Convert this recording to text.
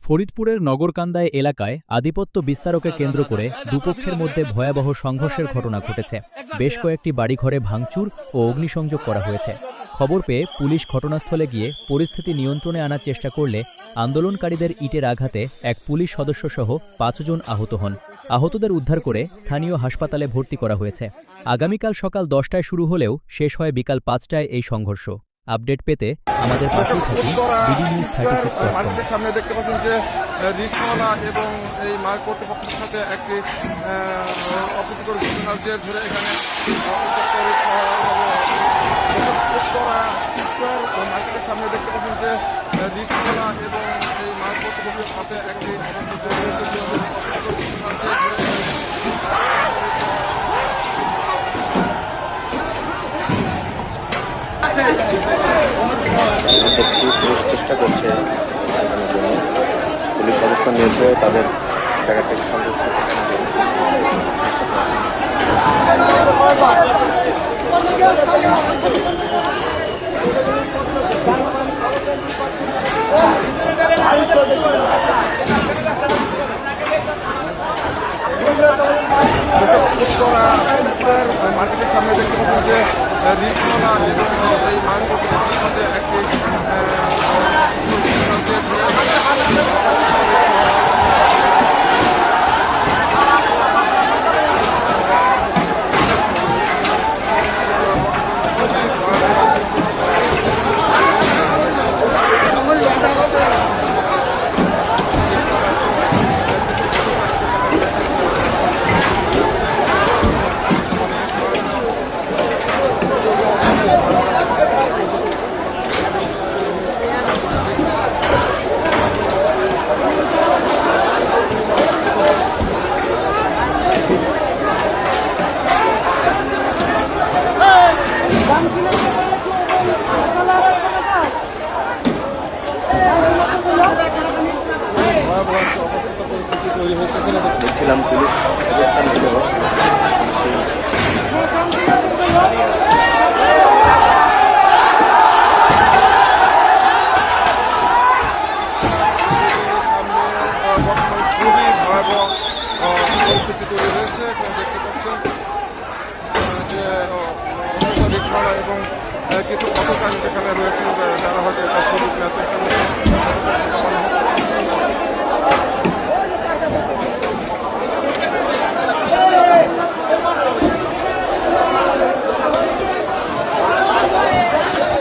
ফরিদপুরের নগরকান্দায় এলাকায় আধিপত্য বিস্তারকে কেন্দ্র করে দুপক্ষের মধ্যে ভয়াবহ সংঘর্ষের ঘটনা ঘটেছে। বেশ কয়েকটি বাড়িঘরে ভাঙচুর ও অগ্নিসংযোগ করা হয়েছে। খবর পেয়ে পুলিশ ঘটনাস্থলে গিয়ে পরিস্থিতি নিয়ন্ত্রণে আনার চেষ্টা করলে আন্দোলনকারীদের ইটের আঘাতে এক পুলিশ সদস্যসহ ৫ জন আহত হন। আহতদের উদ্ধার করে স্থানীয় হাসপাতালে ভর্তি করা হয়েছে। আগামীকাল সকাল ১০টায় শুরু হলেও শেষ হয় বিকাল ৫টায় এই সংঘর্ষ। আপডেট পেতে আমাদের পাশেই থাকুন DDnews36.com। সামনে দেখতে পাচ্ছেন যে রিকশাওয়ালা এবং এই মার কর্তৃপক্ষের সাথে একটি অপ্রীতিকর ঘটনার জের ধরে এখানে মার্কেটের সামনে দেখতে পাচ্ছেন যে রিকশাওয়ালা এবং এই মার কর্তৃপক্ষের সাথে একটি দেখছি পুলিশ চেষ্টা করছে দেখানোর জন্য। পুলিশ অবস্থান নিয়েছে তাদের জায়গা থেকে সংঘর্ষ মার্কেটের সামনে দেখতে পাচ্ছেন যে রিকশাওয়ালা এবং এই মার কর্তৃপক্ষের সাথে একটি দেখছিলাম পুলিশ অবস্থান ছিল। খুবই ভয়াবহ পরিস্থিতি তৈরি হয়েছে। দেখতে পাচ্ছেন যে রিকশাওয়ালা এবং কিছু পথচারী সেখানে রয়েছে।